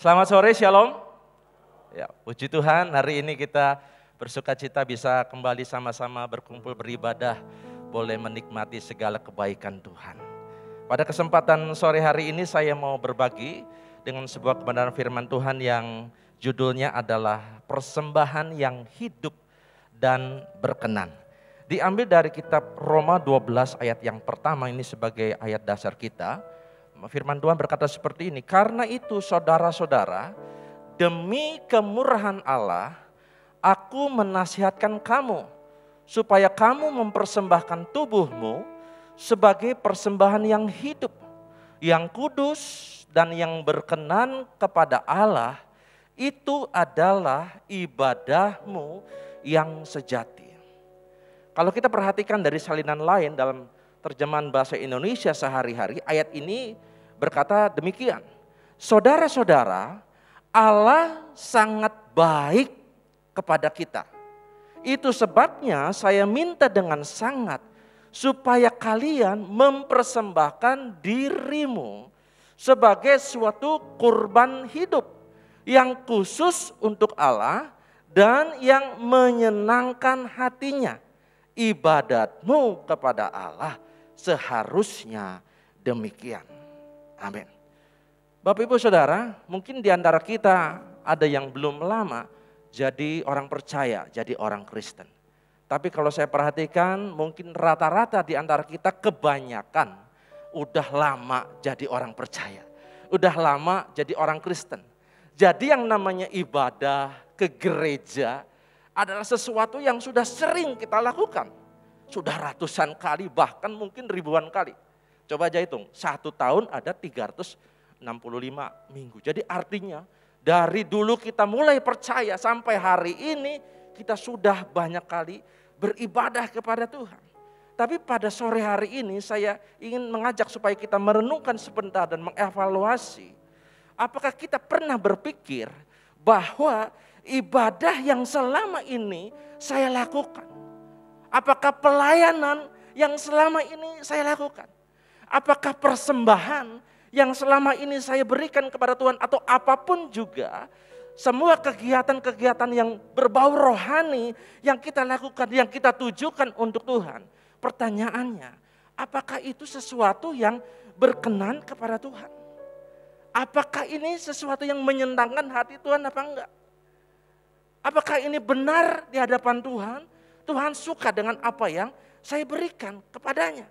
Selamat sore, Shalom. Ya, puji Tuhan, hari ini kita bersuka cita bisa kembali sama-sama berkumpul beribadah, boleh menikmati segala kebaikan Tuhan. Pada kesempatan sore hari ini saya mau berbagi dengan sebuah kebenaran firman Tuhan yang judulnya adalah persembahan yang hidup dan berkenan. Diambil dari kitab Roma 12 ayat yang pertama, ini sebagai ayat dasar kita. Firman Tuhan berkata seperti ini, karena itu saudara-saudara, demi kemurahan Allah, aku menasihatkan kamu, supaya kamu mempersembahkan tubuhmu sebagai persembahan yang hidup, yang kudus dan yang berkenan kepada Allah, itu adalah ibadahmu yang sejati. Kalau kita perhatikan dari salinan lain dalam terjemahan bahasa Indonesia sehari-hari, ayat ini berkata demikian. Saudara-saudara, Allah sangat baik kepada kita. Itu sebabnya saya minta dengan sangat supaya kalian mempersembahkan dirimu sebagai suatu kurban hidup yang khusus untuk Allah dan yang menyenangkan hatinya. Ibadatmu kepada Allah seharusnya demikian. Amin. Bapak Ibu Saudara, mungkin di antara kita ada yang belum lama jadi orang percaya, jadi orang Kristen. Tapi kalau saya perhatikan mungkin rata-rata di antara kita kebanyakan udah lama jadi orang percaya. Udah lama jadi orang Kristen. Jadi yang namanya ibadah ke gereja adalah sesuatu yang sudah sering kita lakukan. Sudah ratusan kali, bahkan mungkin ribuan kali. Coba aja hitung, 1 tahun ada 365 minggu. Jadi artinya dari dulu kita mulai percaya sampai hari ini kita sudah banyak kali beribadah kepada Tuhan. Tapi pada sore hari ini saya ingin mengajak supaya kita merenungkan sebentar dan mengevaluasi. Apakah kita pernah berpikir bahwa ibadah yang selama ini saya lakukan, apakah pelayanan yang selama ini saya lakukan, apakah persembahan yang selama ini saya berikan kepada Tuhan atau apapun juga, semua kegiatan-kegiatan yang berbau rohani yang kita lakukan, yang kita tujukan untuk Tuhan. Pertanyaannya, apakah itu sesuatu yang berkenan kepada Tuhan? Apakah ini sesuatu yang menyenangkan hati Tuhan apa enggak? Apakah ini benar di hadapan Tuhan? Tuhan suka dengan apa yang saya berikan kepadanya.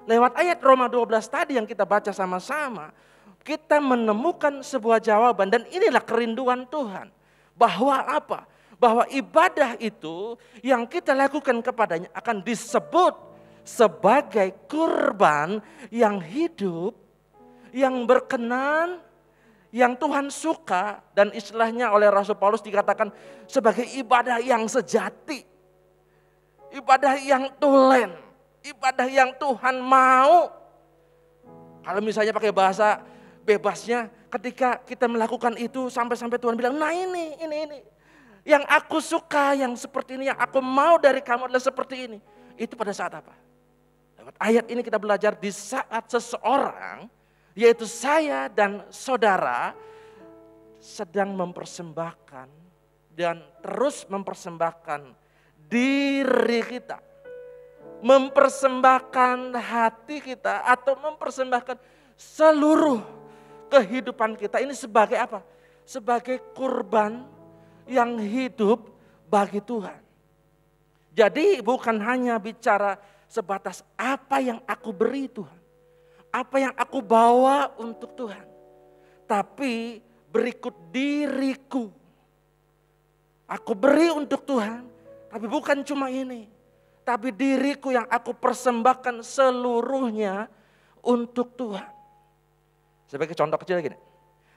Lewat ayat Roma 12 tadi yang kita baca sama-sama, kita menemukan sebuah jawaban dan inilah kerinduan Tuhan. Bahwa apa? Bahwa ibadah itu yang kita lakukan kepadanya akan disebut sebagai kurban yang hidup, yang berkenan, yang Tuhan suka, dan istilahnya oleh Rasul Paulus dikatakan sebagai ibadah yang sejati. Ibadah yang tulen, ibadah yang Tuhan mau. Kalau misalnya pakai bahasa bebasnya, ketika kita melakukan itu sampai-sampai Tuhan bilang, nah ini. Yang aku suka, yang seperti ini, yang aku mau dari kamu adalah seperti ini. Itu pada saat apa? Lewat ayat ini kita belajar di saat seseorang, yaitu saya dan saudara, sedang mempersembahkan dan terus mempersembahkan diri kita, mempersembahkan hati kita atau mempersembahkan seluruh kehidupan kita ini sebagai apa? Sebagai kurban yang hidup bagi Tuhan. Jadi bukan hanya bicara sebatas apa yang aku beri Tuhan, apa yang aku bawa untuk Tuhan, tapi berikut diriku. Aku beri untuk Tuhan. Tapi bukan cuma ini, tapi diriku yang aku persembahkan seluruhnya untuk Tuhan. Sebagai contoh kecil gini,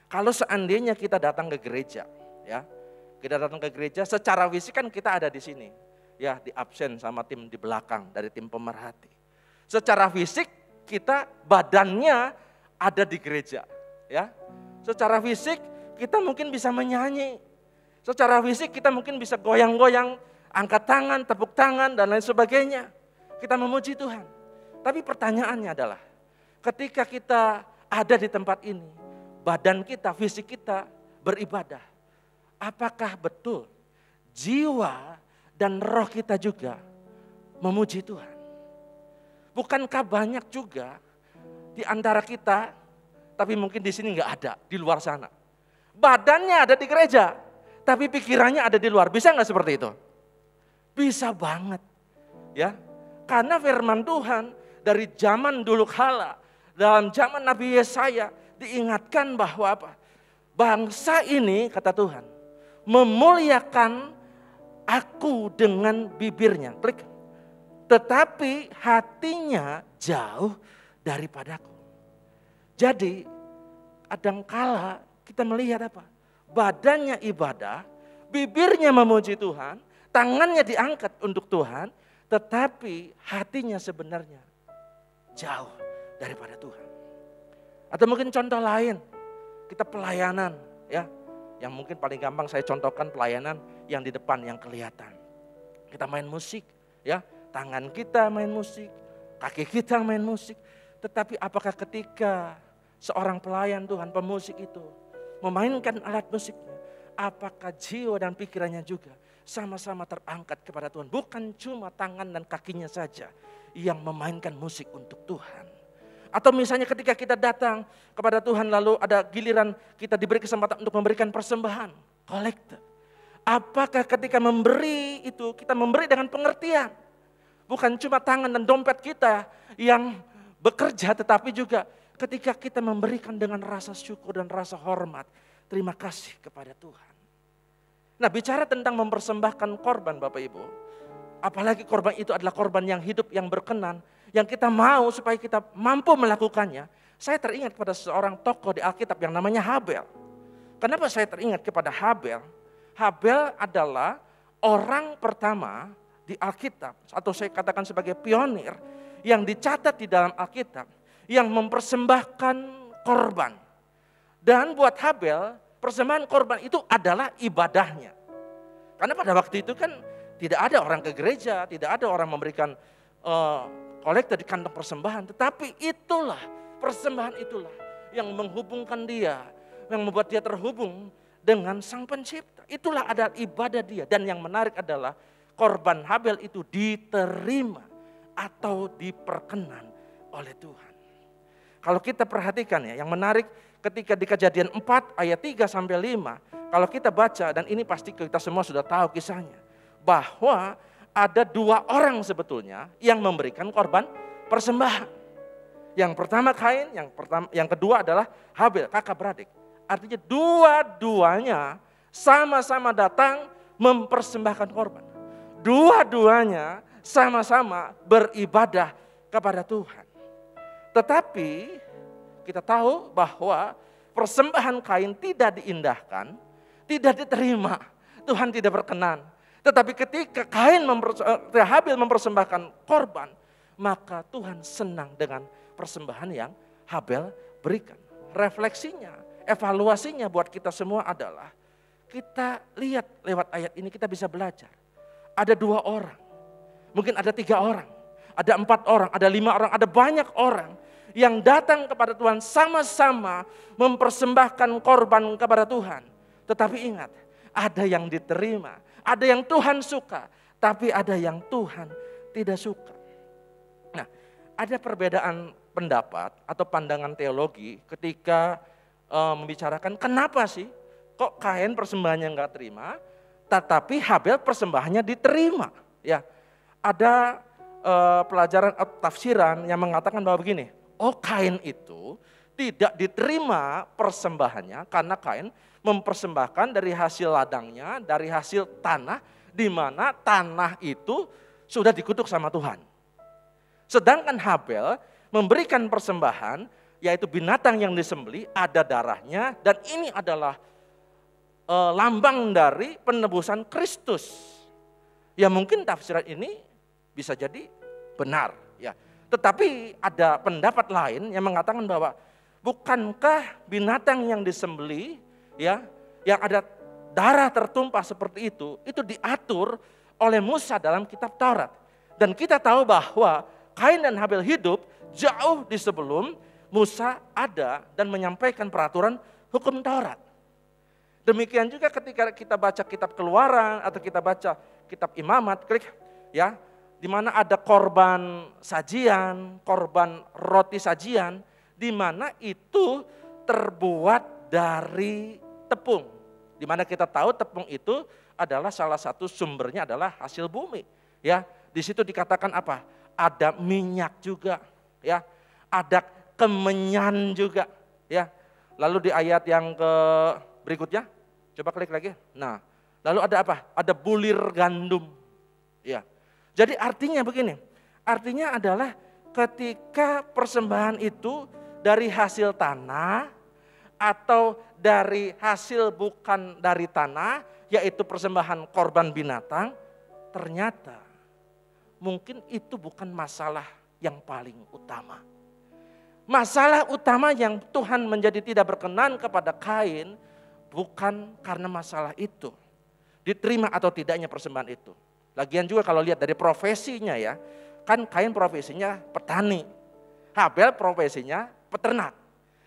kalau seandainya kita datang ke gereja, ya, kita datang ke gereja secara fisik kan kita ada di sini, ya, di absen sama tim di belakang dari tim pemerhati. Secara fisik kita badannya ada di gereja, ya. Secara fisik kita mungkin bisa menyanyi, secara fisik kita mungkin bisa goyang-goyang, angkat tangan, tepuk tangan, dan lain sebagainya. Kita memuji Tuhan. Tapi pertanyaannya adalah, ketika kita ada di tempat ini, badan kita, fisik kita beribadah, apakah betul jiwa dan roh kita juga memuji Tuhan? Bukankah banyak juga di antara kita, tapi mungkin di sini nggak ada, di luar sana. Badannya ada di gereja, tapi pikirannya ada di luar. Bisa nggak seperti itu? Bisa banget, ya. Karena firman Tuhan dari zaman dulu kala, dalam zaman Nabi Yesaya diingatkan bahwa apa? Bangsa ini, kata Tuhan, memuliakan aku dengan bibirnya. Klik. Tetapi hatinya jauh daripadaku. Jadi kadangkala kita melihat apa? Badannya ibadah, bibirnya memuji Tuhan, tangannya diangkat untuk Tuhan, tetapi hatinya sebenarnya jauh daripada Tuhan. Atau mungkin contoh lain, kita pelayanan, ya, yang mungkin paling gampang saya contohkan pelayanan yang di depan yang kelihatan. Kita main musik, ya, tangan kita main musik, kaki kita main musik. Tetapi apakah ketika seorang pelayan Tuhan, pemusik itu memainkan alat musiknya, apakah jiwa dan pikirannya juga sama-sama terangkat kepada Tuhan? Bukan cuma tangan dan kakinya saja yang memainkan musik untuk Tuhan. Atau misalnya ketika kita datang kepada Tuhan lalu ada giliran kita diberi kesempatan untuk memberikan persembahan, kolekte. Apakah ketika memberi itu kita memberi dengan pengertian? Bukan cuma tangan dan dompet kita yang bekerja, tetapi juga ketika kita memberikan dengan rasa syukur dan rasa hormat. Terima kasih kepada Tuhan. Nah, bicara tentang mempersembahkan korban Bapak Ibu. Apalagi korban itu adalah korban yang hidup, yang berkenan. Yang kita mau supaya kita mampu melakukannya. Saya teringat kepada seorang tokoh di Alkitab yang namanya Habel. Kenapa saya teringat kepada Habel? Habel adalah orang pertama di Alkitab, atau saya katakan sebagai pionir yang dicatat di dalam Alkitab, yang mempersembahkan korban. Dan buat Habel, persembahan korban itu adalah ibadahnya. Karena pada waktu itu kan tidak ada orang ke gereja, tidak ada orang memberikan kolekte di kantong persembahan. Tetapi itulah, persembahan itulah yang menghubungkan dia, yang membuat dia terhubung dengan Sang Pencipta. Itulah adalah ibadah dia. Dan yang menarik adalah korban Habel itu diterima atau diperkenan oleh Tuhan. Kalau kita perhatikan ya, yang menarik ketika di Kejadian 4 ayat 3 sampai 5, kalau kita baca, dan ini pasti kita semua sudah tahu kisahnya, bahwa ada dua orang sebetulnya yang memberikan korban persembahan. Yang pertama Kain, yang kedua adalah Habel, kakak beradik. Artinya dua-duanya sama-sama datang mempersembahkan korban. Dua-duanya sama-sama beribadah kepada Tuhan. Tetapi kita tahu bahwa persembahan Kain tidak diindahkan, tidak diterima. Tuhan tidak berkenan. Tetapi ketika Habel mempersembahkan korban, maka Tuhan senang dengan persembahan yang Habel berikan. Refleksinya, evaluasinya buat kita semua adalah, kita lihat lewat ayat ini kita bisa belajar. Ada 2 orang, mungkin ada 3 orang, ada 4 orang, ada 5 orang, ada banyak orang yang datang kepada Tuhan sama-sama mempersembahkan korban kepada Tuhan. Tetapi ingat, ada yang diterima, ada yang Tuhan suka, tapi ada yang Tuhan tidak suka. Nah, ada perbedaan pendapat atau pandangan teologi ketika membicarakan kenapa sih kok Kain persembahannya enggak terima, tetapi Habel persembahannya diterima. Ya, ada pelajaran atau tafsiran yang mengatakan bahwa begini, oh Kain itu tidak diterima persembahannya karena Kain mempersembahkan dari hasil ladangnya, dari hasil tanah, di mana tanah itu sudah dikutuk sama Tuhan. Sedangkan Habel memberikan persembahan, yaitu binatang yang disembelih, ada darahnya, dan ini adalah lambang dari penebusan Kristus. Ya mungkin tafsiran ini bisa jadi benar, ya. Tetapi ada pendapat lain yang mengatakan bahwa bukankah binatang yang disembelih, ya, yang ada darah tertumpah seperti itu diatur oleh Musa dalam kitab Taurat. Dan kita tahu bahwa Kain dan Habel hidup jauh di sebelum Musa ada dan menyampaikan peraturan hukum Taurat. Demikian juga ketika kita baca kitab Keluaran atau kita baca kitab Imamat, klik ya, di mana ada korban sajian, korban roti sajian, di mana itu terbuat dari tepung. Di mana kita tahu tepung itu adalah salah satu sumbernya adalah hasil bumi. Ya, di situ dikatakan apa? Ada minyak juga, ya, ada kemenyan juga, ya. Lalu di ayat yang berikutnya, coba klik lagi. Nah, lalu ada apa? Ada bulir gandum, ya. Jadi artinya begini, artinya adalah ketika persembahan itu dari hasil tanah atau dari hasil bukan dari tanah, yaitu persembahan korban binatang, ternyata mungkin itu bukan masalah yang paling utama. Masalah utama yang Tuhan menjadi tidak berkenan kepada Kain bukan karena masalah itu, diterima atau tidaknya persembahan itu. Lagian juga kalau lihat dari profesinya ya, kan Kain profesinya petani, Habel profesinya peternak.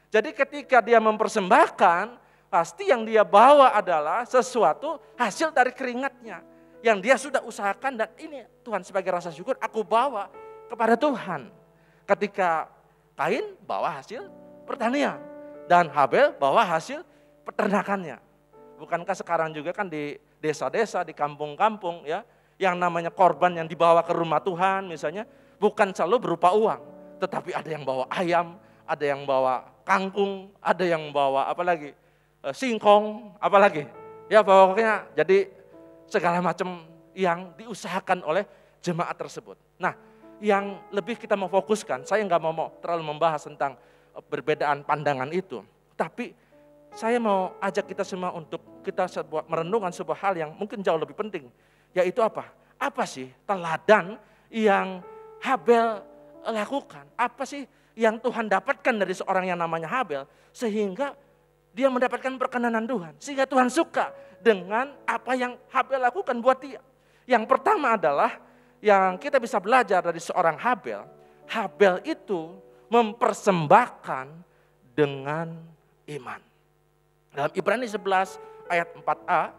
Jadi ketika dia mempersembahkan, pasti yang dia bawa adalah sesuatu hasil dari keringatnya. Yang dia sudah usahakan dan ini Tuhan sebagai rasa syukur aku bawa kepada Tuhan. Ketika Kain bawa hasil pertanian dan Habel bawa hasil peternakannya. Bukankah sekarang juga kan di desa-desa, di kampung-kampung ya, yang namanya korban yang dibawa ke rumah Tuhan misalnya bukan selalu berupa uang, tetapi ada yang bawa ayam, ada yang bawa kangkung, ada yang bawa apalagi singkong, apalagi ya pokoknya jadi segala macam yang diusahakan oleh jemaat tersebut. Nah, yang lebih kita mau fokuskan, saya nggak mau terlalu membahas tentang perbedaan pandangan itu, tapi saya mau ajak kita semua untuk kita merenungkan sebuah hal yang mungkin jauh lebih penting. Yaitu apa? Apa sih teladan yang Habel lakukan? Apa sih yang Tuhan dapatkan dari seorang yang namanya Habel? Sehingga dia mendapatkan perkenanan Tuhan. Sehingga Tuhan suka dengan apa yang Habel lakukan buat dia. Yang pertama adalah yang kita bisa belajar dari seorang Habel. Habel itu mempersembahkan dengan iman. Dalam Ibrani 11 ayat 4a,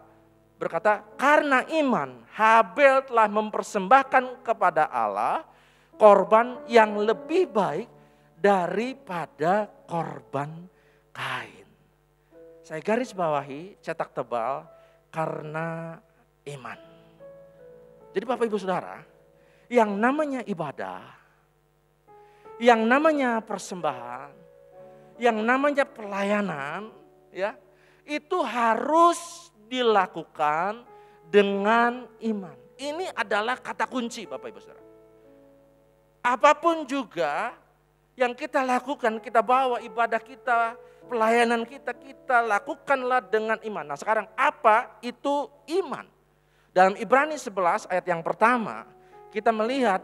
berkata, karena iman Habel telah mempersembahkan kepada Allah korban yang lebih baik daripada korban Kain. Saya garis bawahi, cetak tebal, karena iman. Jadi Bapak Ibu Saudara, yang namanya ibadah, yang namanya persembahan, yang namanya pelayanan, ya, itu harus dilakukan dengan iman. Ini adalah kata kunci Bapak Ibu Saudara. Apapun juga yang kita lakukan, kita bawa ibadah kita, pelayanan kita, kita lakukanlah dengan iman. Nah sekarang apa itu iman? Dalam Ibrani 11 ayat yang pertama, kita melihat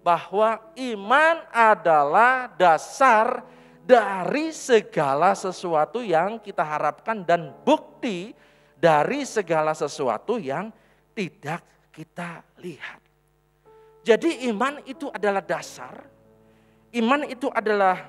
bahwa iman adalah dasar dari segala sesuatu yang kita harapkan dan bukti dari segala sesuatu yang tidak kita lihat. Jadi iman itu adalah dasar, iman itu adalah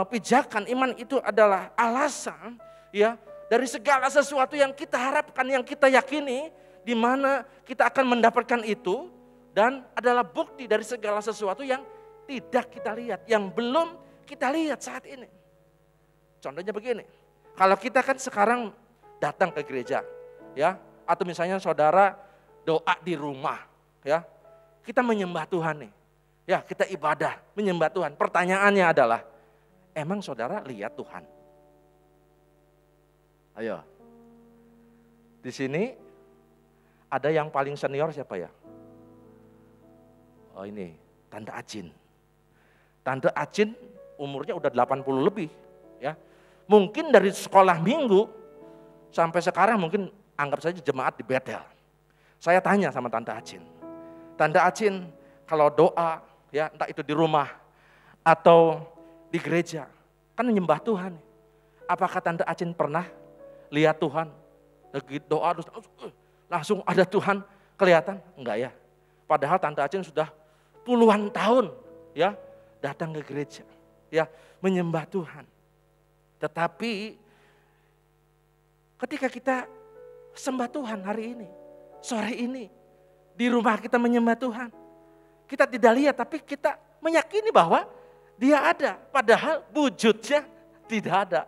pijakan, iman itu adalah alasan ya dari segala sesuatu yang kita harapkan, yang kita yakini, di mana kita akan mendapatkan itu, dan adalah bukti dari segala sesuatu yang tidak kita lihat, yang belum kita lihat saat ini. Contohnya begini, kalau kita kan sekarang datang ke gereja, ya, atau misalnya saudara doa di rumah, ya, kita menyembah Tuhan nih, ya, kita ibadah, menyembah Tuhan. Pertanyaannya adalah, emang saudara lihat Tuhan? Ayo, di sini ada yang paling senior siapa ya? Oh ini, Tante Acin. Tante Acin umurnya udah 80 lebih, ya. Mungkin dari sekolah minggu sampai sekarang mungkin anggap saja jemaat di Betel. Saya tanya sama Tante Acin. Tante Acin kalau doa ya entah itu di rumah atau di gereja kan menyembah Tuhan. Apakah Tante Acin pernah lihat Tuhan? Lagi doa terus langsung ada Tuhan kelihatan? Enggak ya. Padahal Tante Acin sudah puluhan tahun ya datang ke gereja ya menyembah Tuhan. Tetapi Ketika kita sembah Tuhan hari ini, sore ini, di rumah kita menyembah Tuhan. Kita tidak lihat tapi kita meyakini bahwa Dia ada. Padahal wujudnya tidak ada.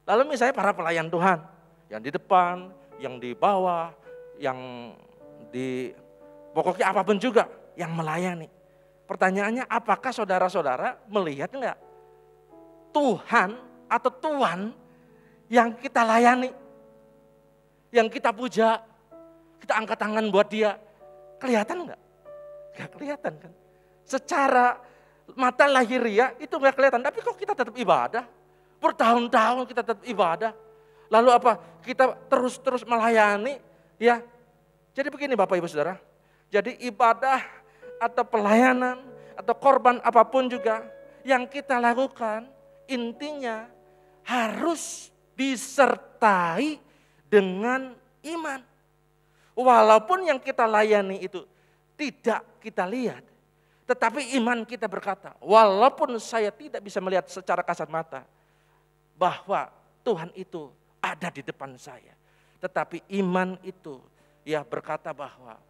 Lalu misalnya para pelayan Tuhan, yang di depan, yang di bawah, yang di pokoknya apapun juga yang melayani. Pertanyaannya, apakah saudara-saudara melihat enggak Tuhan atau Tuhan yang kita layani, yang kita puja, kita angkat tangan buat Dia, kelihatan enggak? Enggak kelihatan kan? Secara mata lahiriah itu enggak kelihatan, tapi kok kita tetap ibadah? Bertahun-tahun kita tetap ibadah. Lalu apa? Kita terus-terus melayani, ya. Jadi begini Bapak Ibu Saudara. Jadi ibadah atau pelayanan atau korban apapun juga yang kita lakukan, intinya harus disertai dengan iman. Walaupun yang kita layani itu tidak kita lihat, tetapi iman kita berkata, walaupun saya tidak bisa melihat secara kasat mata bahwa Tuhan itu ada di depan saya, tetapi iman itu ya berkata bahwa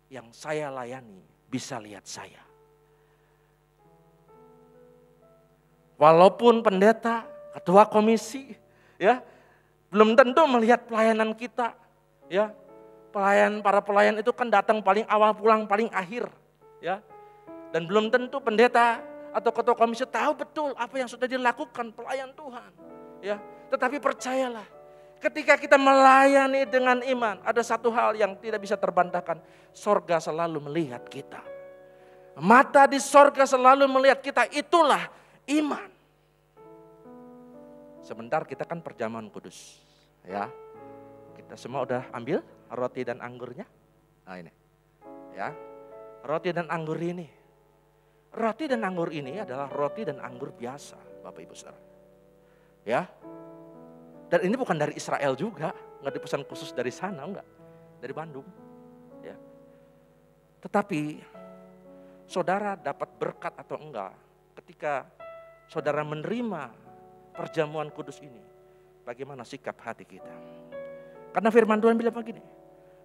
yang saya layani bisa lihat saya. Walaupun pendeta, ketua komisi, ya belum tentu melihat pelayanan kita, ya para pelayan itu kan datang paling awal pulang paling akhir, ya dan belum tentu pendeta atau ketua komisi tahu betul apa yang sudah dilakukan pelayan Tuhan, ya tetapi percayalah. Ketika kita melayani dengan iman, ada satu hal yang tidak bisa terbantahkan. Sorga selalu melihat kita. Mata di sorga selalu melihat kita, itulah iman. Sebentar kita kan perjamuan kudus. Ya, kita semua udah ambil roti dan anggurnya. Nah ini, ya roti dan anggur ini. Roti dan anggur ini adalah roti dan anggur biasa, Bapak Ibu Saudara. Ya. Dan ini bukan dari Israel juga, nggak dipesan khusus dari sana, enggak, dari Bandung. Ya. Tetapi saudara dapat berkat atau enggak ketika saudara menerima perjamuan kudus ini, bagaimana sikap hati kita? Karena firman Tuhan bilang begini,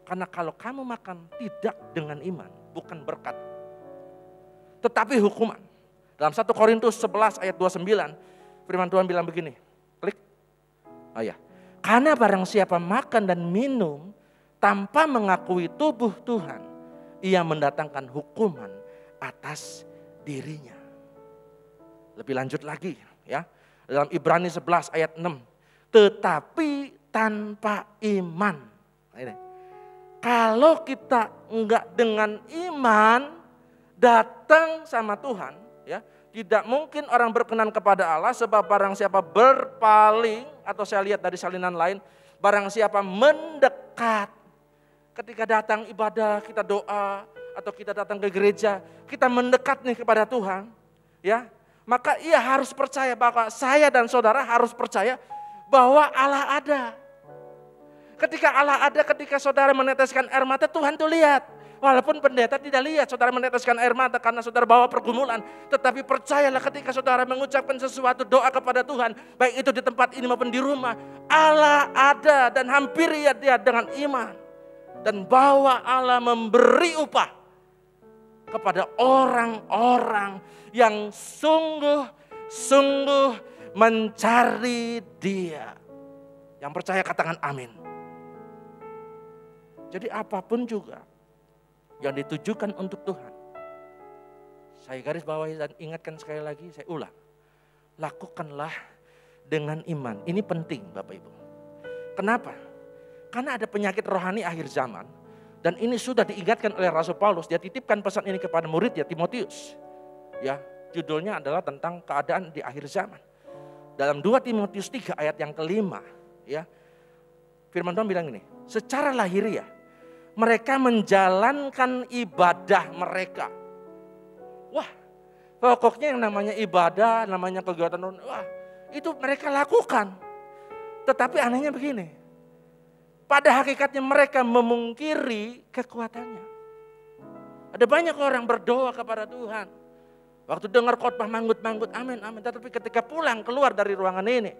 karena kalau kamu makan tidak dengan iman, bukan berkat, tetapi hukuman. Dalam 1 Korintus 11 ayat 29, firman Tuhan bilang begini, klik. Oh ya, karena barang siapa makan dan minum tanpa mengakui tubuh Tuhan, ia mendatangkan hukuman atas dirinya. Lebih lanjut lagi ya, dalam Ibrani 11 ayat 6, tetapi tanpa iman. Nah, ini. Kalau kita enggak dengan iman datang sama Tuhan, ya tidak mungkin orang berkenan kepada Allah, sebab barang siapa berpaling, atau saya lihat dari salinan lain, barang siapa mendekat. Ketika datang ibadah, kita doa, atau kita datang ke gereja, kita mendekat nih kepada Tuhan, ya maka ia harus percaya bahwa saya dan saudara harus percaya bahwa Allah ada. Ketika Allah ada, ketika saudara meneteskan air mata, Tuhan tuh lihat. Walaupun pendeta tidak lihat saudara meneteskan air mata karena saudara bawa pergumulan. Tetapi percayalah ketika saudara mengucapkan sesuatu doa kepada Tuhan, baik itu di tempat ini maupun di rumah, Allah ada dan hampir dia dengan iman. Dan bahwa Allah memberi upah kepada orang-orang yang sungguh-sungguh mencari Dia. Yang percaya katakan amin. Jadi apapun juga yang ditujukan untuk Tuhan, saya garis bawahi dan ingatkan sekali lagi, saya ulang. Lakukanlah dengan iman. Ini penting Bapak Ibu. Kenapa? Karena ada penyakit rohani akhir zaman. Dan ini sudah diingatkan oleh Rasul Paulus. Dia titipkan pesan ini kepada muridnya Timotius. Ya, judulnya adalah tentang keadaan di akhir zaman. Dalam 2 Timotius 3 ayat yang kelima, ya, firman Tuhan bilang ini, secara lahiriah mereka menjalankan ibadah mereka. Wah, pokoknya yang namanya ibadah, namanya kegiatan, wah, itu mereka lakukan. Tetapi anehnya begini, pada hakikatnya mereka memungkiri kekuatannya. Ada banyak orang berdoa kepada Tuhan. Waktu dengar khotbah manggut-manggut, amin, amin. Tetapi ketika pulang keluar dari ruangan ini,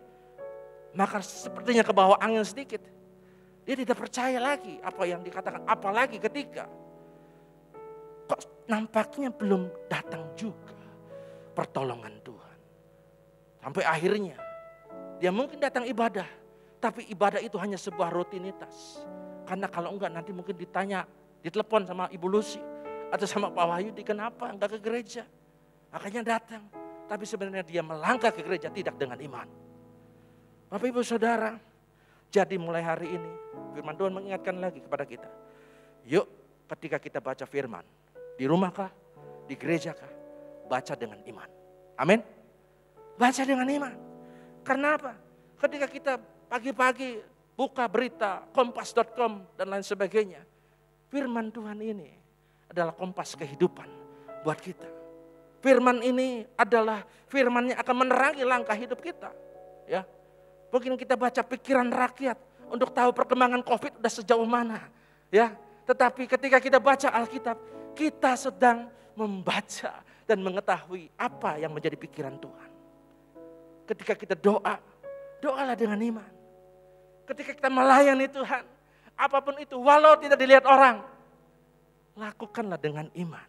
maka sepertinya ke bawah angin sedikit. Dia tidak percaya lagi apa yang dikatakan. Apalagi ketika kok nampaknya belum datang juga pertolongan Tuhan. Sampai akhirnya dia mungkin datang ibadah, tapi ibadah itu hanya sebuah rutinitas. Karena kalau enggak nanti mungkin ditanya, ditelepon sama Ibu Lucy atau sama Pak Wahyudi, kenapa enggak ke gereja? Makanya datang, tapi sebenarnya dia melangkah ke gereja tidak dengan iman. Bapak Ibu Saudara, jadi mulai hari ini firman Tuhan mengingatkan lagi kepada kita. Yuk ketika kita baca firman, di rumah kah, di gereja kah, baca dengan iman. Amin. Baca dengan iman. Karena apa? Ketika kita pagi-pagi buka berita, kompas.com dan lain sebagainya. Firman Tuhan ini adalah kompas kehidupan buat kita. Firman ini adalah firman yang akan menerangi langkah hidup kita. Ya. Mungkin kita baca pikiran rakyat untuk tahu perkembangan COVID sudah sejauh mana. Ya. Tetapi ketika kita baca Alkitab, kita sedang membaca dan mengetahui apa yang menjadi pikiran Tuhan. Ketika kita doa, doalah dengan iman. Ketika kita melayani Tuhan, apapun itu, walau tidak dilihat orang, lakukanlah dengan iman.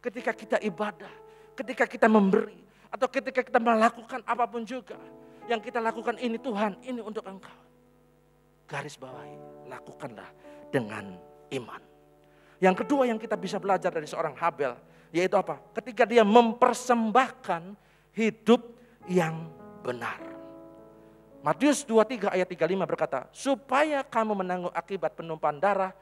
Ketika kita ibadah, ketika kita memberi, atau ketika kita melakukan apapun juga, yang kita lakukan ini Tuhan, ini untuk Engkau. Garis bawahi, lakukanlah dengan iman. Yang kedua yang kita bisa belajar dari seorang Habel, yaitu apa? Ketika dia mempersembahkan hidup yang benar. Matius 23 ayat 35 berkata, supaya kamu menanggung akibat penumpahan darah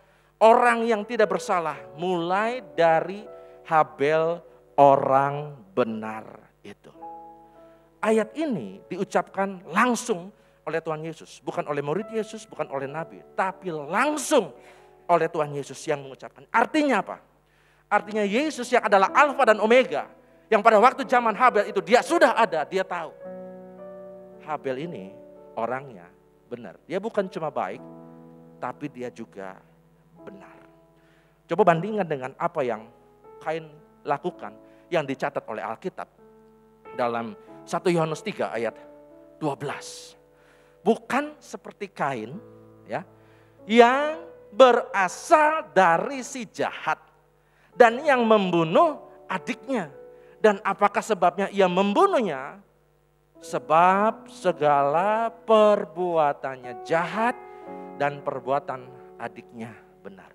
orang yang tidak bersalah, mulai dari Habel orang benar itu. Ayat ini diucapkan langsung oleh Tuhan Yesus. Bukan oleh murid Yesus, bukan oleh Nabi. Tapi langsung oleh Tuhan Yesus yang mengucapkan. Artinya apa? Artinya Yesus yang adalah Alfa dan Omega. Yang pada waktu zaman Habel itu dia sudah ada, dia tahu. Habel ini orangnya benar. Dia bukan cuma baik, tapi dia juga benar. Coba bandingkan dengan apa yang Kain lakukan yang dicatat oleh Alkitab. Dalam 1 Yohanes 3 ayat 12. Bukan seperti Kain ya, yang berasal dari si jahat dan yang membunuh adiknya. Dan apakah sebabnya ia membunuhnya? Sebab segala perbuatannya jahat dan perbuatan adiknya benar.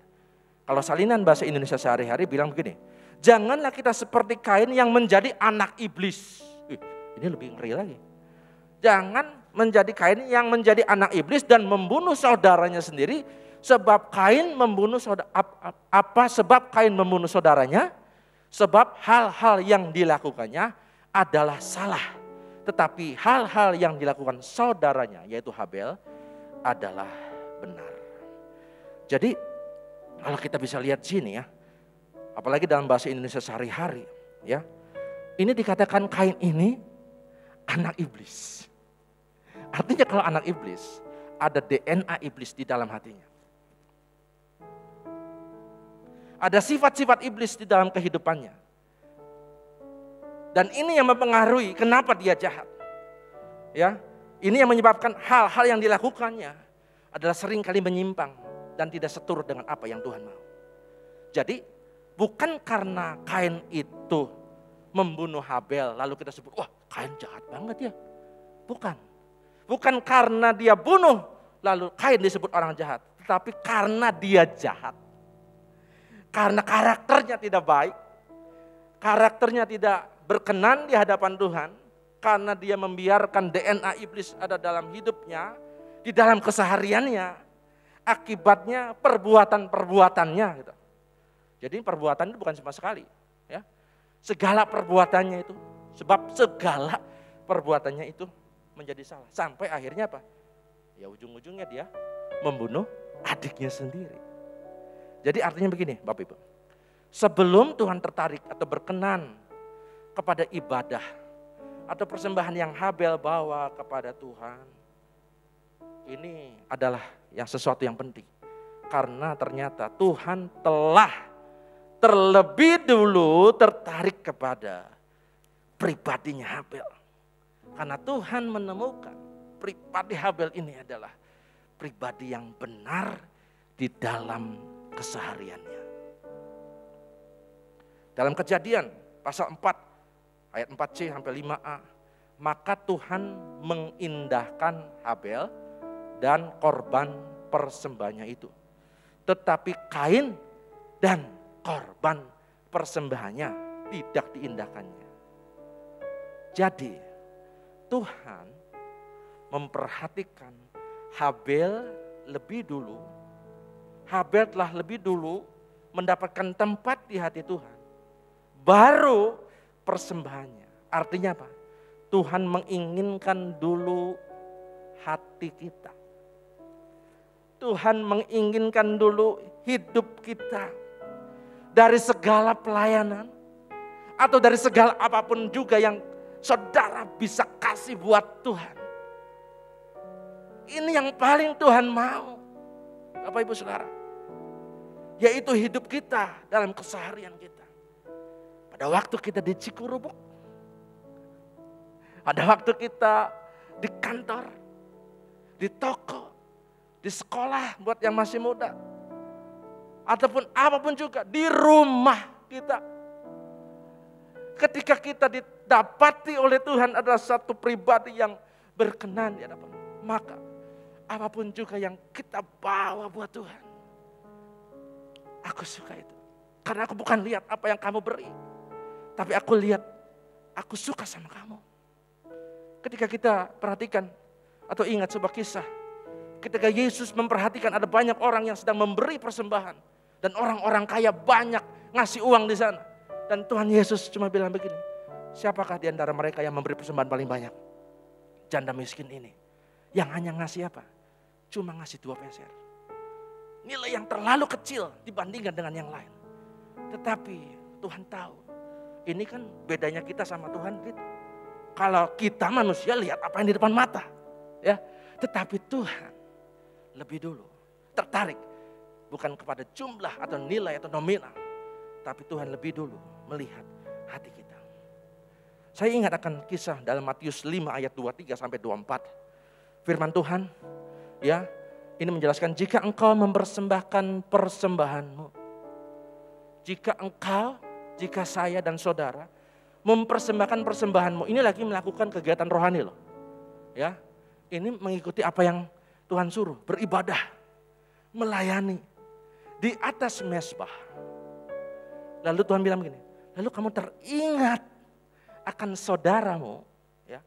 Kalau salinan bahasa Indonesia sehari-hari bilang begini, janganlah kita seperti Kain yang menjadi anak iblis. Ini lebih ngeri lagi. Jangan menjadi Kain yang menjadi anak iblis dan membunuh saudaranya sendiri. Sebab Kain membunuh sebab Kain membunuh saudaranya? Sebab hal-hal yang dilakukannya adalah salah. Tetapi hal-hal yang dilakukan saudaranya yaitu Habel adalah benar. Jadi kalau kita bisa lihat sini ya, apalagi dalam bahasa Indonesia sehari-hari ya, ini dikatakan Kain ini anak iblis. Artinya kalau anak iblis, ada DNA iblis di dalam hatinya. Ada sifat-sifat iblis di dalam kehidupannya. Dan ini yang mempengaruhi kenapa dia jahat. Ya, ini yang menyebabkan hal-hal yang dilakukannya adalah seringkali menyimpang dan tidak seturut dengan apa yang Tuhan mau. Jadi bukan karena Kain itu membunuh Habel lalu kita sebut, wah Kain jahat banget ya. Bukan. Bukan karena dia bunuh lalu Kain disebut orang jahat. Tetapi karena dia jahat. Karena karakternya tidak baik, karakternya tidak berkenan di hadapan Tuhan, karena dia membiarkan DNA iblis ada dalam hidupnya, di dalam kesehariannya, akibatnya perbuatan-perbuatannya. Gitu. Jadi perbuatan itu bukan cuma sekali, ya. Segala perbuatannya itu, sebab segala perbuatannya itu menjadi salah. Sampai akhirnya apa? Ya ujung-ujungnya dia membunuh adiknya sendiri. Jadi artinya begini Bapak Ibu, sebelum Tuhan tertarik atau berkenan kepada ibadah atau persembahan yang Habel bawa kepada Tuhan, ini adalah yang sesuatu yang penting. Karena ternyata Tuhan telah terlebih dulu tertarik kepada pribadinya Habel. Karena Tuhan menemukan pribadi Habel ini adalah pribadi yang benar di dalam kesehariannya. Dalam Kejadian pasal 4 ayat 4c sampai 5a, maka Tuhan mengindahkan Habel dan korban persembahannya itu. Tetapi Kain dan korban persembahannya tidak diindahkannya. Jadi Tuhan memperhatikan Habel lebih dulu. Habel telah lebih dulu mendapatkan tempat di hati Tuhan. Baru persembahannya. Artinya apa? Tuhan menginginkan dulu hati kita. Tuhan menginginkan dulu hidup kita. Dari segala pelayanan. Atau dari segala apapun juga yang saudara bisa kasih buat Tuhan. Ini yang paling Tuhan mau. Bapak Ibu Saudara. Yaitu hidup kita dalam keseharian kita. Pada waktu kita di Cikurubuk. Pada waktu kita di kantor. Di toko. Di sekolah buat yang masih muda. Ataupun apapun juga di rumah kita. Ketika kita didapati oleh Tuhan adalah satu pribadi yang berkenan di hadapan. Maka apapun juga yang kita bawa buat Tuhan. Aku suka itu. Karena aku bukan lihat apa yang kamu beri. Tapi aku lihat, aku suka sama kamu. Ketika kita perhatikan atau ingat sebuah kisah. Ketika Yesus memperhatikan ada banyak orang yang sedang memberi persembahan. Dan orang-orang kaya banyak ngasih uang di sana. Dan Tuhan Yesus cuma bilang begini. Siapakah di antara mereka yang memberi persembahan paling banyak? Janda miskin ini. Yang hanya ngasih apa? Cuma ngasih 2 peser. Nilai yang terlalu kecil dibandingkan dengan yang lain. Tetapi Tuhan tahu. Ini kan bedanya kita sama Tuhan gitu. Kalau kita manusia lihat apa yang di depan mata. Ya, tetapi Tuhan lebih dulu tertarik. Bukan kepada jumlah atau nilai atau nominal. Tapi Tuhan lebih dulu melihat hati kita. Saya ingat akan kisah dalam Matius 5 ayat 23 sampai 24. Firman Tuhan, ya, ini menjelaskan jika engkau mempersembahkan persembahanmu. Jika saya dan saudara mempersembahkan persembahanmu. Ini lagi melakukan kegiatan rohani loh. Ya, ini mengikuti apa yang Tuhan suruh, beribadah, melayani di atas mezbah. Lalu Tuhan bilang begini, lalu kamu teringat akan saudaramu, ya.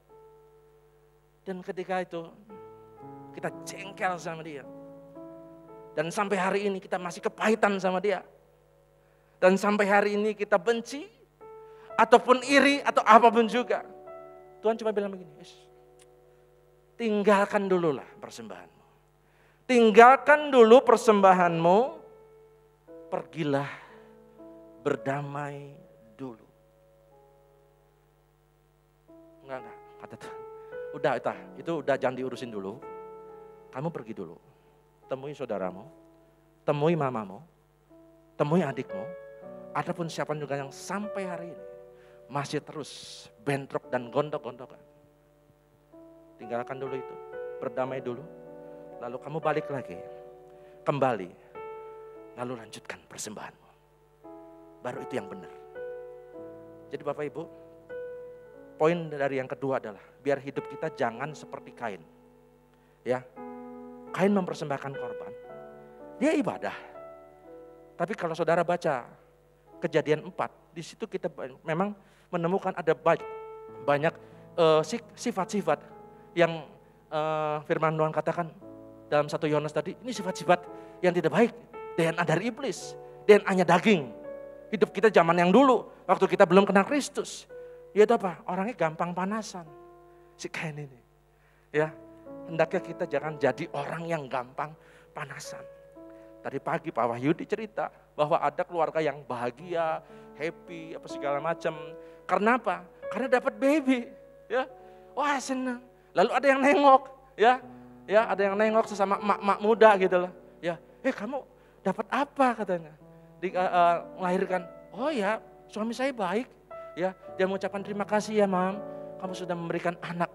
Dan ketika itu kita jengkel sama dia. Dan sampai hari ini kita masih kepahitan sama dia. Dan sampai hari ini kita benci ataupun iri atau apapun juga. Tuhan cuma bilang begini, tinggalkan dululah persembahanmu. Tinggalkan dulu persembahanmu. Pergilah berdamai dulu. Enggak, kata Tuhan. Udah, itu udah jangan diurusin dulu. Kamu pergi dulu. Temui saudaramu, temui mamamu, temui adikmu, ataupun siapa juga yang sampai hari ini masih terus bentrok dan gondok-gondokan. Tinggalkan dulu itu, berdamai dulu. Lalu kamu balik lagi, kembali. Lalu lanjutkan persembahanmu. Baru itu yang benar. Jadi Bapak Ibu, poin dari yang kedua adalah biar hidup kita jangan seperti Kain. Ya, Kain mempersembahkan korban. Dia ibadah. Tapi kalau saudara baca Kejadian 4, di situ kita memang menemukan ada banyak sifat-sifat yang firman Tuhan katakan dalam 1 Yohanes tadi, ini sifat-sifat yang tidak baik. DNA dari iblis, DNA-nya daging. Hidup kita zaman yang dulu, waktu kita belum kenal Kristus. Yaitu apa? Orangnya gampang panasan. Si Kain ini. Ya, hendaknya kita jangan jadi orang yang gampang panasan. Tadi pagi Pak Wahyudi cerita bahwa ada keluarga yang bahagia, happy, apa segala macam. Karena apa? Karena dapat baby. Ya, wah senang. Lalu ada yang nengok, ya ada yang nengok sesama emak-emak muda gitu loh. Ya, kamu dapat apa katanya? Melahirkan. Oh ya, suami saya baik. Ya, dia mengucapkan terima kasih ya, Mam. Kamu sudah memberikan anak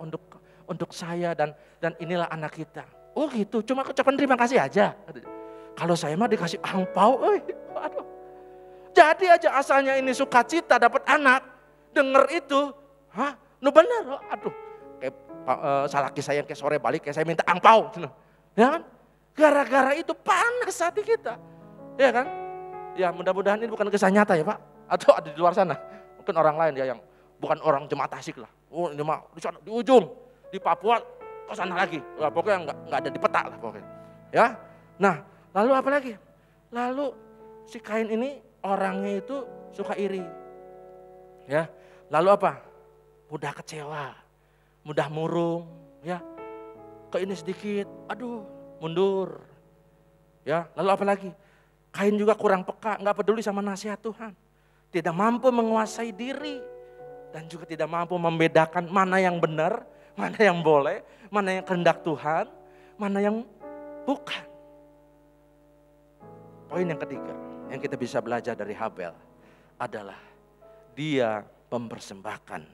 untuk saya dan inilah anak kita. Oh gitu, cuma ucapan terima kasih aja. Kalau saya mah dikasih angpau, aduh. Jadi aja asalnya ini sukacita dapat anak, denger itu, nu bener, aduh. Kayak salaki saya yang kayak sore balik, kayak saya minta angpau. Ya kan? Gara-gara itu panas hati kita. Ya kan? Ya mudah-mudahan ini bukan kisah nyata ya Pak. Atau ada di luar sana. Mungkin orang lain ya yang bukan orang jemaat Tasik lah. Oh ini mah di sana, di ujung, di Papua, ke sana lagi. Ya, pokoknya nggak ada di peta lah pokoknya. Ya. Nah lalu apa lagi? Lalu si Kain ini orangnya itu suka iri. Ya. Lalu apa? Mudah kecewa. Mudah murung. Ya. Ke ini sedikit, aduh mundur. Ya. Lalu apa lagi? Kain juga kurang peka, nggak peduli sama nasihat Tuhan. Tidak mampu menguasai diri. Dan juga tidak mampu membedakan mana yang benar, mana yang boleh, mana yang kehendak Tuhan, mana yang bukan. Poin yang ketiga yang kita bisa belajar dari Habel adalah dia mempersembahkan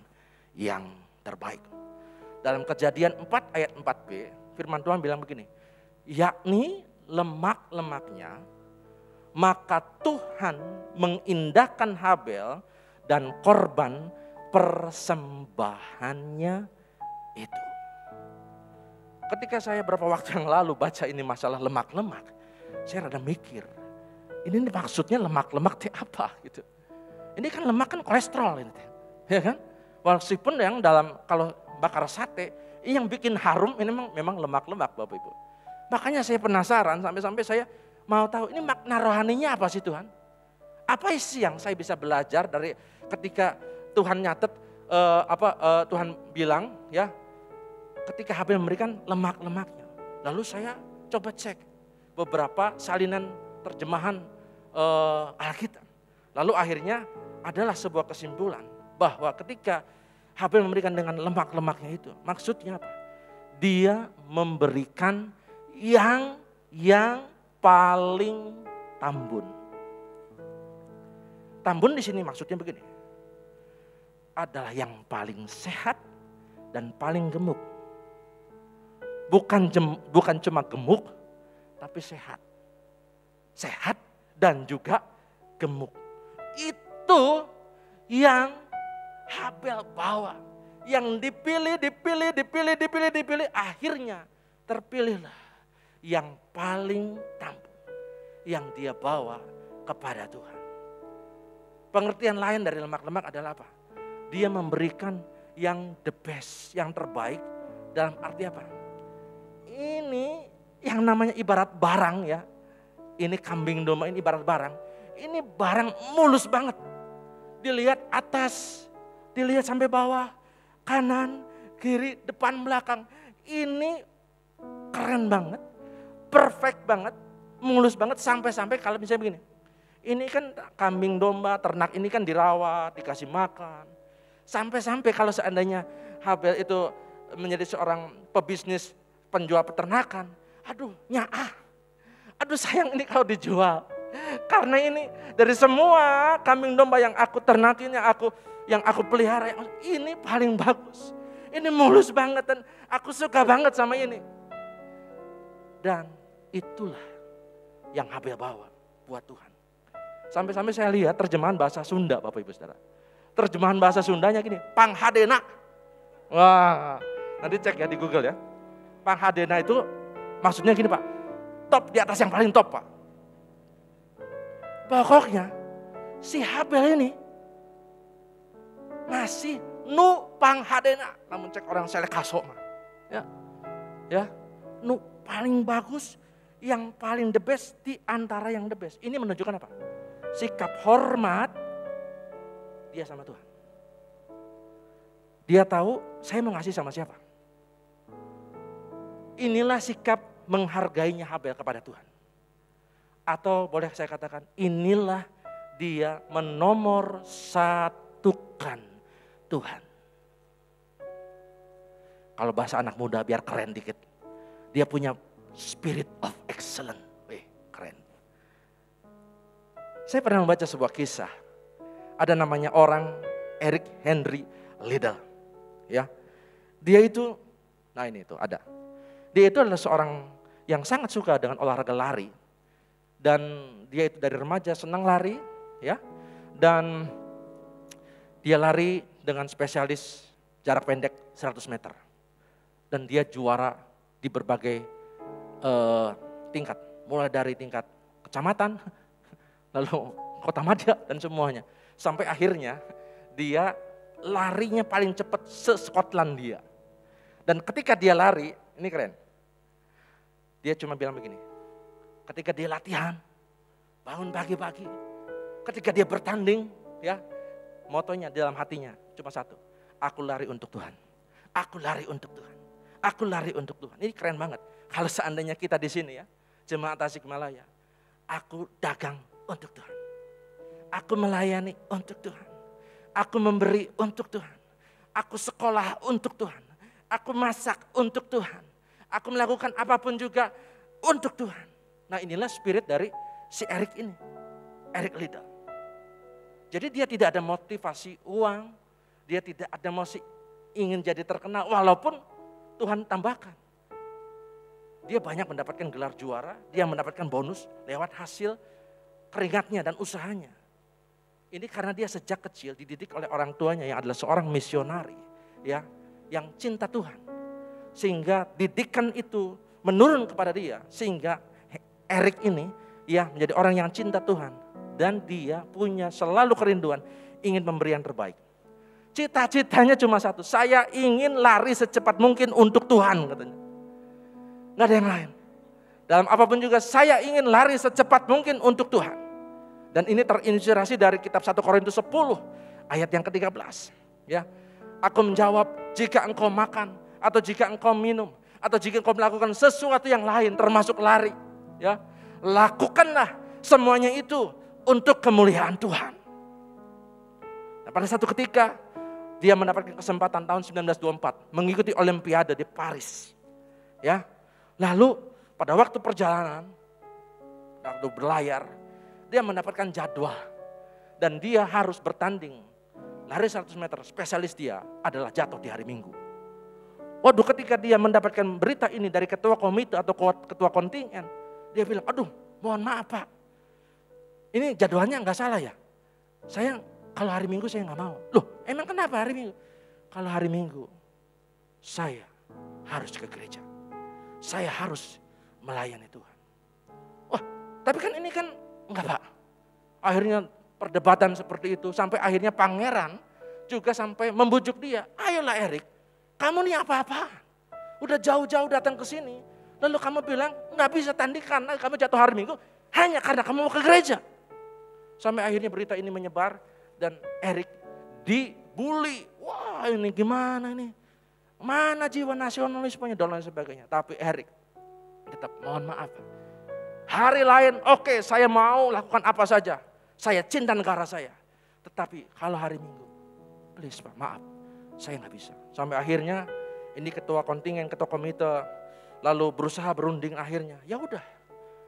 yang terbaik. Dalam Kejadian 4 ayat 4b, firman Tuhan bilang begini, yakni lemak-lemaknya, maka Tuhan mengindahkan Habel dan korban persembahannya itu. Ketika saya beberapa waktu yang lalu baca ini masalah lemak-lemak, saya rada mikir, ini maksudnya lemak-lemak itu apa gitu. Ini kan lemak kan kolesterol ini, ya kan? Walaupun yang dalam kalau bakar sate, yang bikin harum ini memang lemak-lemak Bapak Ibu. Makanya saya penasaran sampai-sampai saya mau tahu ini makna rohaninya apa sih Tuhan? Apa sih yang saya bisa belajar dari ketika Tuhan nyatet Tuhan bilang ya ketika Habel memberikan lemak-lemaknya. Lalu saya coba cek beberapa salinan terjemahan Alkitab. Lalu akhirnya adalah sebuah kesimpulan bahwa ketika Habel memberikan dengan lemak-lemaknya itu, maksudnya apa? Dia memberikan yang paling tambun. Tambun di sini maksudnya begini. Adalah yang paling sehat dan paling gemuk. Bukan cuma gemuk, tapi sehat. Sehat dan juga gemuk. Itu yang Habel bawa. Yang dipilih. Akhirnya terpilihlah yang paling tambun. Yang dia bawa kepada Tuhan. Pengertian lain dari lemak-lemak adalah apa? Dia memberikan yang the best, yang terbaik. Dalam arti apa? Ini yang namanya ibarat barang ya. Ini kambing domba, ini ibarat barang. Ini barang mulus banget. Dilihat atas, dilihat sampai bawah, kanan, kiri, depan, belakang. Ini keren banget, perfect banget, mulus banget sampai-sampai kalau misalnya begini. Ini kan kambing domba, ternak ini kan dirawat, dikasih makan. Sampai-sampai kalau seandainya Habel itu menjadi seorang pebisnis penjual peternakan. Aduh nyaah, aduh sayang ini kalau dijual. Karena ini dari semua kambing domba yang aku ternakin, yang aku pelihara, ini paling bagus. Ini mulus banget dan aku suka banget sama ini. Dan itulah yang Habel bawa buat Tuhan. Sampai-sampai saya lihat terjemahan bahasa Sunda Bapak Ibu Saudara. Terjemahan bahasa Sundanya gini, panghadena. Wah, nanti cek ya di Google ya. Panghadena itu maksudnya gini Pak, top di atas yang paling top Pak. Pokoknya si Habel ini ngasih nu panghadena. Namun cek orang selekaso mah. Ya, nu paling bagus, yang paling the best di antara yang the best. Ini menunjukkan apa? Sikap hormat dia sama Tuhan. Dia tahu saya mau ngasih sama siapa. Inilah sikap menghargainya Habel kepada Tuhan. Atau boleh saya katakan inilah dia menomor satukan Tuhan. Kalau bahasa anak muda biar keren dikit. Dia punya spirit of excellence. Keren. Saya pernah membaca sebuah kisah. Ada namanya orang Eric Henry Liddell. Ya, dia itu Nah ini tuh ada. Dia itu adalah seorang yang sangat suka dengan olahraga lari. Dan dia itu dari remaja senang lari, ya. Dan dia lari dengan spesialis jarak pendek 100 meter. Dan dia juara di berbagai tingkat. Mulai dari tingkat kecamatan, lalu kota madya dan semuanya. Sampai akhirnya dia larinya paling cepat se-Skotlandia. Dan ketika dia lari, ini keren. Dia cuma bilang begini, ketika dia latihan, bangun pagi-pagi, ketika dia bertanding, ya, motonya dalam hatinya cuma satu, aku lari untuk Tuhan, aku lari untuk Tuhan, aku lari untuk Tuhan. Ini keren banget. Kalau seandainya kita di sini ya, Jemaat Tasikmalaya, aku dagang untuk Tuhan, aku melayani untuk Tuhan, aku memberi untuk Tuhan, aku sekolah untuk Tuhan, aku masak untuk Tuhan, aku melakukan apapun juga untuk Tuhan. Nah inilah spirit dari si Eric ini, Eric Liddell. Jadi dia tidak ada motivasi uang, dia tidak ada motivasi ingin jadi terkenal walaupun Tuhan tambahkan. Dia banyak mendapatkan gelar juara, dia mendapatkan bonus lewat hasil keringatnya dan usahanya. Ini karena dia sejak kecil dididik oleh orang tuanya yang adalah seorang misionari, ya, yang cinta Tuhan. Sehingga didikan itu menurun kepada dia, sehingga Eric ini ya menjadi orang yang cinta Tuhan dan dia punya selalu kerinduan ingin memberi yang terbaik. Cita-citanya cuma satu, saya ingin lari secepat mungkin untuk Tuhan katanya. Nggak ada yang lain. Dalam apapun juga saya ingin lari secepat mungkin untuk Tuhan. Dan ini terinspirasi dari kitab 1 Korintus 10 ayat yang ke-13. Ya, aku menjawab, jika engkau makan atau jika engkau minum atau jika engkau melakukan sesuatu yang lain termasuk lari, ya, lakukanlah semuanya itu untuk kemuliaan Tuhan. Nah, pada satu ketika dia mendapatkan kesempatan tahun 1924 mengikuti Olimpiade di Paris. Ya. Lalu pada waktu perjalanan, waktu berlayar, dia mendapatkan jadwal dan dia harus bertanding lari 100 meter. Spesialis dia adalah jatuh di hari Minggu. Waduh, ketika dia mendapatkan berita ini dari ketua komite atau ketua kontingen, dia bilang, aduh mohon maaf Pak, ini jadwalnya nggak salah ya. Saya kalau hari Minggu saya nggak mau. Loh emang kenapa hari Minggu? Kalau hari Minggu saya harus ke gereja. Saya harus melayani Tuhan. Wah, tapi kan ini kan enggak Pak. Akhirnya perdebatan seperti itu sampai akhirnya pangeran juga sampai membujuk dia. Ayolah Eric, kamu nih apa-apa? Udah jauh-jauh datang ke sini. Lalu kamu bilang enggak bisa tanding karena kamu jatuh hari Minggu hanya karena kamu mau ke gereja. Sampai akhirnya berita ini menyebar dan Eric dibully. Wah, ini gimana ini? Mana jiwa nasionalismenya dan lain sebagainya. Tapi Eric tetap mohon maaf. Hari lain oke, saya mau lakukan apa saja. Saya cinta negara saya. Tetapi kalau hari Minggu, please Pak maaf, saya nggak bisa. Sampai akhirnya ini ketua kontingen, ketua komite lalu berusaha berunding akhirnya. Ya udah,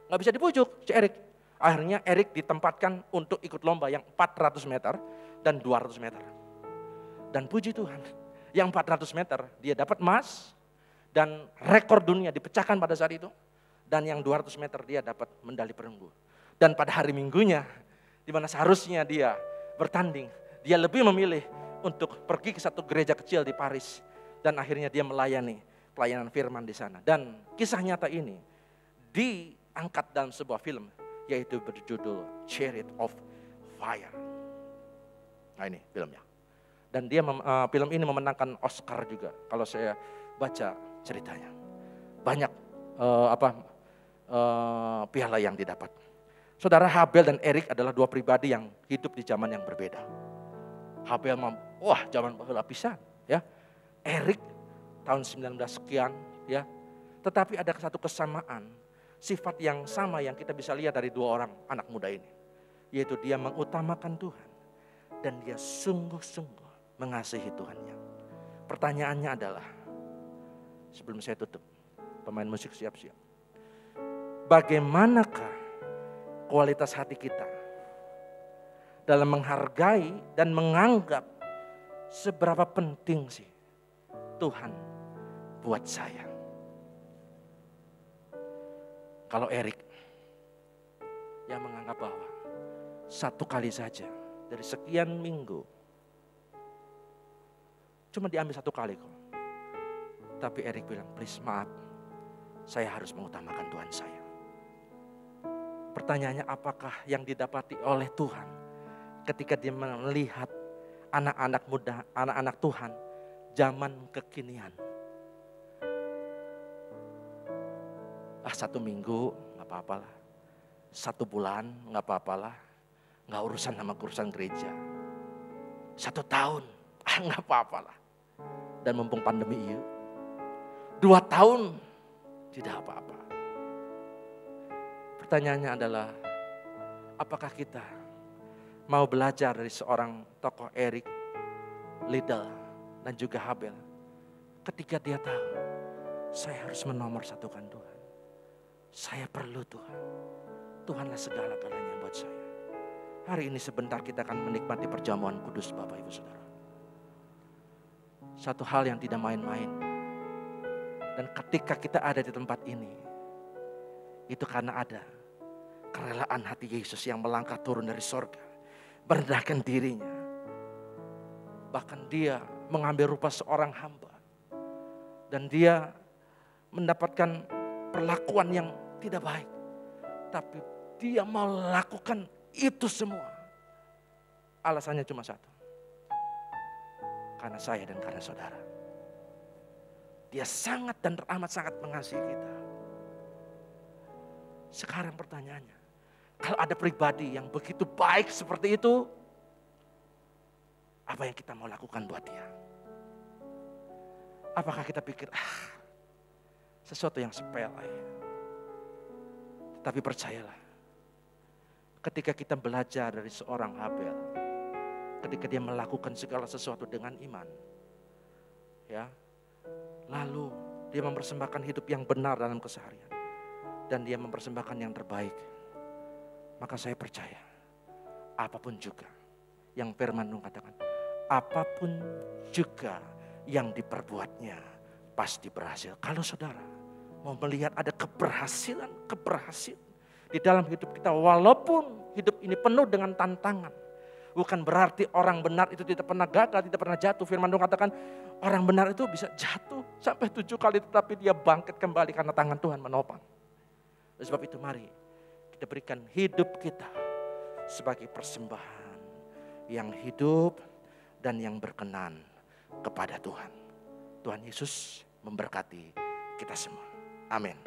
nggak bisa dibujuk si Eric. Akhirnya Eric ditempatkan untuk ikut lomba yang 400 meter dan 200 meter. Dan puji Tuhan, yang 400 meter dia dapat emas dan rekor dunia dipecahkan pada saat itu. Dan yang 200 meter dia dapat medali perunggu. Dan pada hari Minggunya, di mana seharusnya dia bertanding, dia lebih memilih untuk pergi ke satu gereja kecil di Paris. Dan akhirnya dia melayani pelayanan firman di sana. Dan kisah nyata ini diangkat dalam sebuah film, yaitu berjudul Chariot of Fire. Nah ini filmnya. Dan dia film ini memenangkan Oscar juga. Kalau saya baca ceritanya, banyak piala yang didapat. Saudara, Habel dan Eric adalah dua pribadi yang hidup di zaman yang berbeda. Habel, wah zaman baheula pisan, ya. Eric tahun 19 sekian, ya. Tetapi ada satu kesamaan, sifat yang sama yang kita bisa lihat dari dua orang anak muda ini, yaitu dia mengutamakan Tuhan dan dia sungguh-sungguh mengasihi Tuhannya. Pertanyaannya adalah, sebelum saya tutup, pemain musik siap-siap. Bagaimanakah kualitas hati kita dalam menghargai dan menganggap seberapa penting sih Tuhan buat saya. Kalau Erik yang menganggap bahwa satu kali saja dari sekian minggu, cuma diambil satu kali kok. Tapi Erik bilang, please maaf, saya harus mengutamakan Tuhan saya. Pertanyaannya, apakah yang didapati oleh Tuhan ketika dia melihat anak-anak muda, anak-anak Tuhan zaman kekinian? Satu minggu gak apa-apalah, 1 bulan gak apa-apalah, gak urusan sama urusan gereja. 1 tahun gak apa-apalah. Dan mumpung pandemi iya, 2 tahun tidak apa-apa. Pertanyaannya adalah, apakah kita mau belajar dari seorang tokoh Erik Liddell dan juga Habel, ketika dia tahu, saya harus menomorsatukan Tuhan. Saya perlu Tuhan. Tuhanlah segala-galanya buat saya. Hari ini sebentar kita akan menikmati perjamuan kudus Bapak Ibu Saudara. Satu hal yang tidak main-main. Dan ketika kita ada di tempat ini, itu karena ada kerelaan hati Yesus yang melangkah turun dari sorga, merendahkan dirinya. Bahkan dia mengambil rupa seorang hamba. Dan dia mendapatkan perlakuan yang tidak baik. Tapi dia mau lakukan itu semua. Alasannya cuma satu. Karena saya dan karena saudara. Dia sangat dan teramat sangat mengasihi kita. Sekarang pertanyaannya, kalau ada pribadi yang begitu baik seperti itu, apa yang kita mau lakukan buat dia? Apakah kita pikir, sesuatu yang sepele? Tapi percayalah, ketika kita belajar dari seorang Habel, ketika dia melakukan segala sesuatu dengan iman, ya, lalu dia mempersembahkan hidup yang benar dalam keseharian, dan dia mempersembahkan yang terbaik, maka saya percaya, apapun juga yang firman Tuhan katakan, apapun juga yang diperbuatnya pasti berhasil. Kalau saudara mau melihat ada keberhasilan di dalam hidup kita, walaupun hidup ini penuh dengan tantangan, bukan berarti orang benar itu tidak pernah gagal, tidak pernah jatuh. Firman Tuhan katakan orang benar itu bisa jatuh sampai 7 kali, tetapi dia bangkit kembali karena tangan Tuhan menopang. Oleh sebab itu mari kita berikan hidup kita sebagai persembahan yang hidup dan yang berkenan kepada Tuhan. Tuhan Yesus memberkati kita semua. Amin.